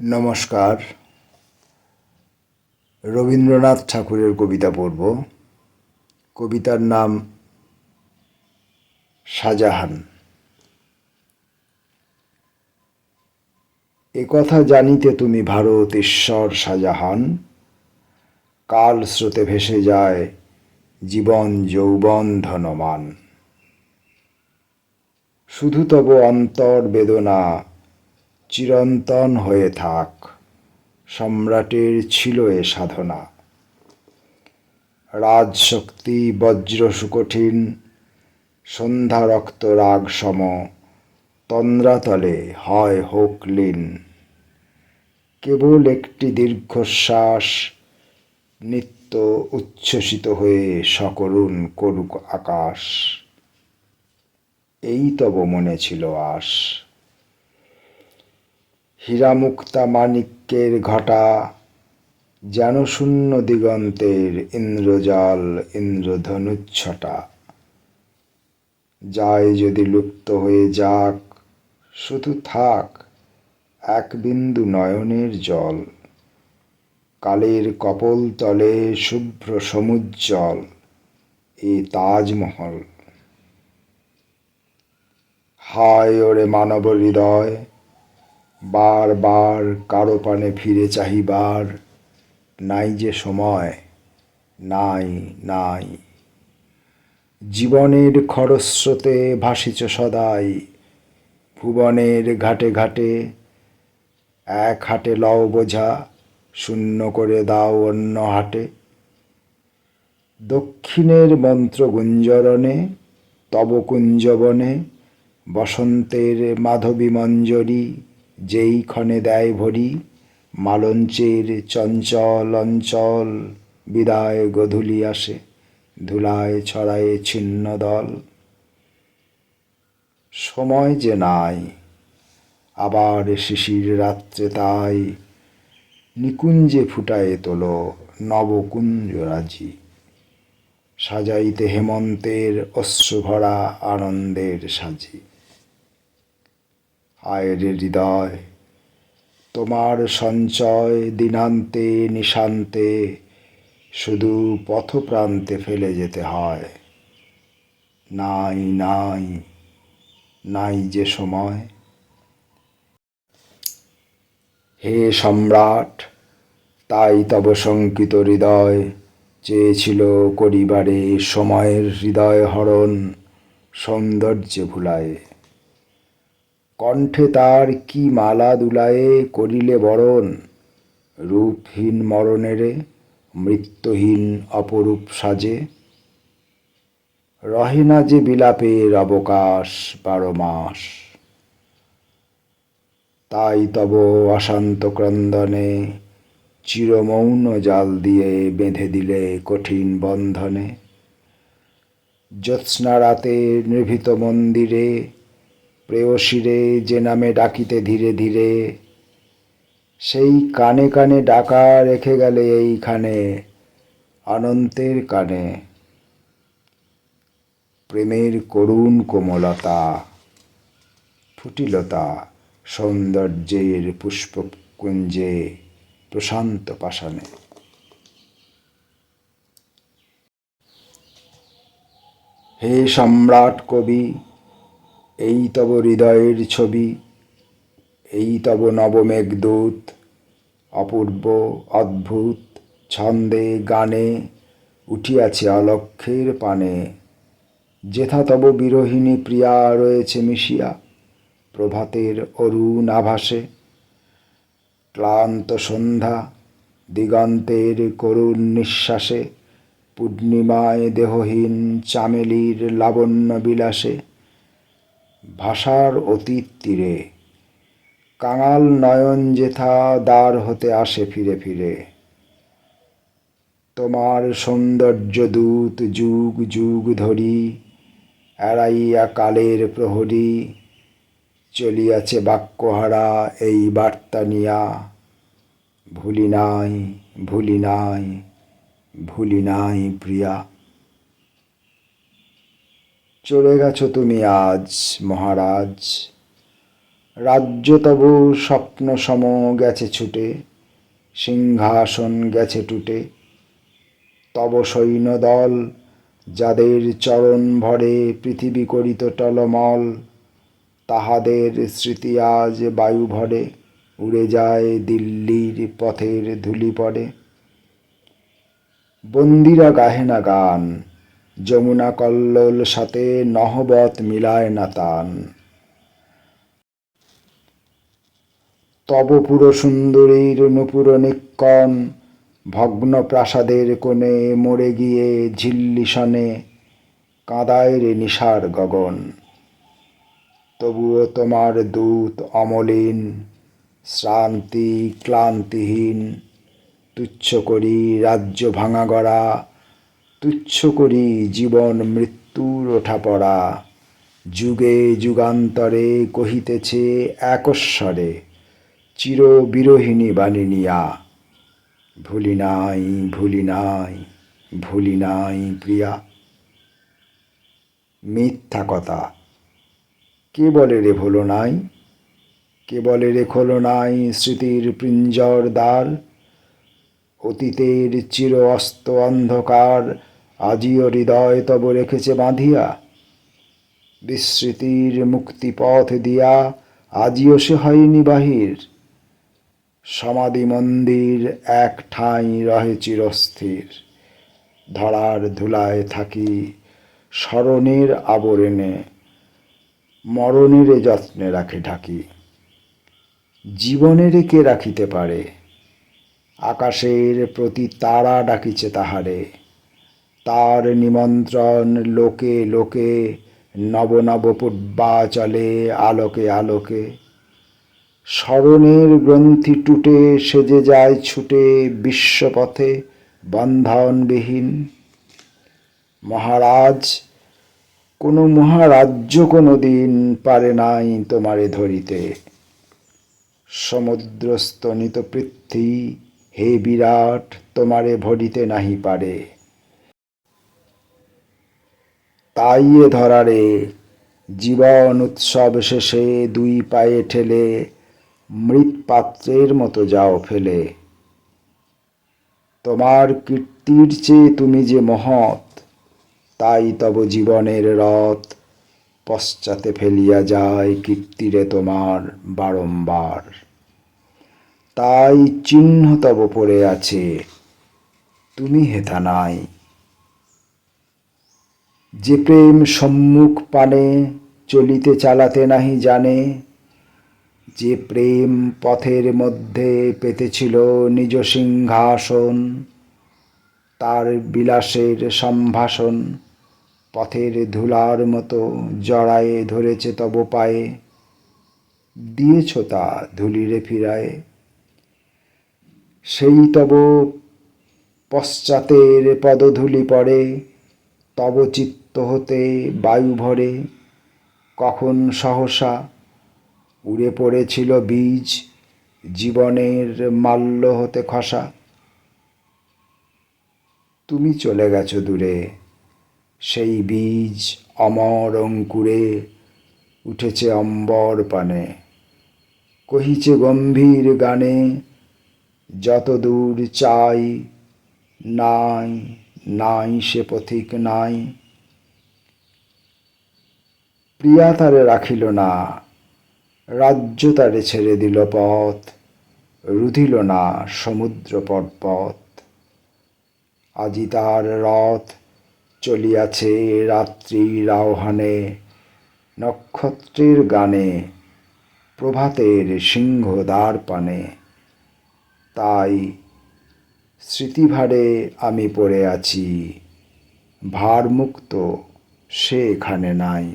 নমস্কার। রবীন্দ্রনাথ ঠাকুরের কবিতা পড়ব। কবিতার নাম শাহজাহান। একথা জানিতে তুমি ভারত ঈশ্বর শাহজাহান, কাল স্রোতে ভেসে যায় জীবন যৌবন ধনমান। শুধু তব অন্তর বেদনা চিরন্তন হয়ে থাক, সম্রাটের ছিল এ সাধনা। রাজশক্তি বজ্র সুকঠিন, সন্ধ্যা রক্ত রাগ সম, তন্দ্রাতলে হয় হোক লীন। কেবল একটি দীর্ঘশ্বাস নিত্য উচ্ছ্বসিত হয়ে সকরুণ করুক আকাশ। এই তব মনে ছিল আশ। হীরামুক্তা মাণিক্যের ঘটা, যেন শূন্য দিগন্তের ইন্দ্রজাল ইন্দ্রধনুচ্ছটা। যায় যদি লুপ্ত হয়ে যাক, শুধু থাক এক বিন্দু নয়নের জল। কালের কপোল তলে শুভ্র সমুজ্জ্বল এ তাজমহল। হায় ওরে মানব হৃদয়, বার বার কারো পানে ফিরে চাহিবার নাই যে সময়, নাই নাই। জীবনের খরস্রোতে ভাসিছ সদাই, ভুবনের ঘাটে ঘাটে। এক হাটে লও বোঝা, শূন্য করে দাও অন্য হাটে। দক্ষিণের মন্ত্র গুঞ্জরণে তব কুঞ্জবনে, বসন্তের মাধবী মঞ্জরি যেই ক্ষণে দেয় ভরি। মালঞ্চের চঞ্চল অঞ্চল বিদায় গধূলি আসে, ধুলায় ছড়ায় ছিন্ন দল। সময় যে নাই, আবার শিশির রাত্রে তাই নিকুঞ্জে ফুটায়ে তোলো নবকুঞ্জ রাজি। সাজাইতে হেমন্তের অশ্রুভরা আনন্দের সাজি। হায় রে হৃদয়, তোমার সঞ্চয় দিনান্তে নিশান্তে শুধু পথপ্রান্তে ফেলে যেতে হয়। নাই নাই, নাই যে সময়। হে সম্রাট, তাই তব শঙ্কিত হৃদয় চেয়েছিল করিবারে সময়ের হৃদয় হরণ সৌন্দর্যে ভুলায়ে। কণ্ঠে তার কি মালা দুলায়ে করিলে বরণ, রূপহীন মরণেরে মৃত্যুহীন অপরূপ সাজে। রহে না যে বিলাপের অবকাশ 12 মাস, তাই তব অশান্ত ক্রন্দনে চিরমৌন জাল দিয়ে বেঁধে দিলে কঠিন বন্ধনে। জ্যোৎস্না রাতে নিভৃত মন্দিরে প্রেয়সীরে যে নামে ডাকিতে ধীরে ধীরে, সেই কানে কানে ডাকা রেখে গেলে এইখানে অনন্তের কানে। প্রেমের করুণ কোমলতা ফুটিলতা সৌন্দর্যের পুষ্পকুঞ্জে প্রশান্ত পাষাণে। হে সম্রাট কবি, এই তব হৃদয়ের ছবি, এই তব নবমেঘদূত। অপূর্ব অদ্ভুত ছন্দে গানে উঠিয়াছে অলক্ষ্যের পানে। যেথা তব বিরহিণী প্রিয়া রয়েছে মিশিয়া প্রভাতের অরুণ আভাসে। ক্লান্ত সন্ধ্যা দিগন্তের করুণ নিঃশ্বাসে, পূর্ণিমায় দেহহীন চামেলির লাবণ্য বিলাসে। ভাষার অতীত তীরে কাঙাল নয়ন যেথা দ্বার হতে আসে ফিরে ফিরে। তোমার সৌন্দর্য দূত যুগ যুগ ধরি এড়াইয়া কালের প্রহরী। চলিয়াছে বাক্যহারা এই বার্তা নিয়া, ভুলি নাই ভুলি নাই ভুলি নাই প্রিয়া। চলে গেছো তুমি আজ মহারাজ, রাজ্য তব স্বপ্ন সম গেছে ছুটে, সিংহাসন গেছে টুটে। তব সৈন্যদল যাদের চরণ ভরে পৃথিবী করিত টলমল, তাহাদের স্মৃতি আজ বায়ু ভরে উড়ে যায় দিল্লির পথের ধূলি পড়ে। বন্দিরা গাহে না গান, যমুনা কল্লোল সাথে নহবত মিলায় না তান। তব পুর সুন্দরীর নূপুর নিক্কণ, ভগ্ন প্রাসাদের কোণে মরে গিয়ে ঝিল্লি শনে কাঁদায় রে নিশার গগন। তবুও তোমার দূত অমলিন, শ্রান্তি ক্লান্তিহীন। তুচ্ছ করি রাজ্য ভাঙা গড়া, তুচ্ছ করি জীবন মৃত্যুর ওঠা পড়া। যুগে যুগান্তরে কহিতেছে একস্বরে চির বিরোহিণী বাণী নিয়া, ভুলি নাই ভুলি নাই ভুলি নাই প্রিয়া। মিথ্যা কথা, কে বলে রে ভোলো নাই? কে বলে রে খোলো নাই স্মৃতির পিঞ্জর দ্বার? অতীতের চির অস্ত অন্ধকার আজিও হৃদয় তব রেখেছে বাঁধিয়া। বিস্মৃতির মুক্তিপথ দিয়া আজিও সে হয়নি বাহির। সমাধি মন্দির এক ঠাঁই রহে চিরস্থির। ধরার ধুলায় থাকি স্মরণের আবরণে, মরণের যত্নে রাখে ঢাকি। জীবনের কে রাখিতে পারে? আকাশের প্রতি তারা ডাকিছে তাহারে। তার নিমন্ত্রণ লোকে লোকে, নব নব পূর্বাচলে আলোকে আলোকে। স্মরণের গ্রন্থি টুটে সেজে যায় ছুটে বিশ্বপথে বন্ধনবিহীন। মহারাজ, কোনো মহারাজ্য কোনো দিন পারে নাই তোমারে ধরিতে। সমুদ্রস্তনিত পৃথ্বী হে বিরাট তোমারে ভরিতে নাহি পারে। তাই এ ধরারে জীবন উৎসব শেষে দুই পায়ে ঠেলে মৃৎপাত্রের মতো যাও ফেলে। তোমার কীর্তির চেয়ে তুমি যে মহৎ, তাই তব জীবনের রথ পশ্চাতে ফেলিয়া যায় কীর্তিরে তোমার বারংবার। তাই চিহ্ন তব পড়ে আছে, তুমি হেথা নাই। যে প্রেম সম্মুখ পানে চলিতে চালাতে নাহি জানে, যে প্রেম পথের মধ্যে পেতেছিল নিজ সিংহাসন, তার বিলাসের সম্ভাষণ পথের ধুলার মতো জড়ায়ে ধরেছে তব পায়ে। দিয়েছ তা ধুলিরে ফিরায়ে। সেই তব পশ্চাতের পদধূলি পড়ে, তব চিত্ত হতে বায়ু ভরে। কখন সহসা উড়ে পড়েছিল বীজ, জীবনের মাল্য হতে খসা। তুমি চলে গেছো দূরে, সেই বীজ অমর অঙ্কুরে উঠেছে অম্বর পানে। কহিছে গম্ভীর গানে, যত দূর চাই নাই নাই সে পথিক নাই। প্রিয়া তারে রাখিল না, রাজ্য তারে ছেড়ে দিল পথ, রুধিল না সমুদ্র পর্বত। আজি তার রথ চলিয়াছে রাত্রির আহ্বানে, নক্ষত্রের গানে, প্রভাতের সিংহ দ্বার পানে। তাই স্মৃতিভারে আমি পড়ে আছি, ভারমুক্ত সে এখানে নাই।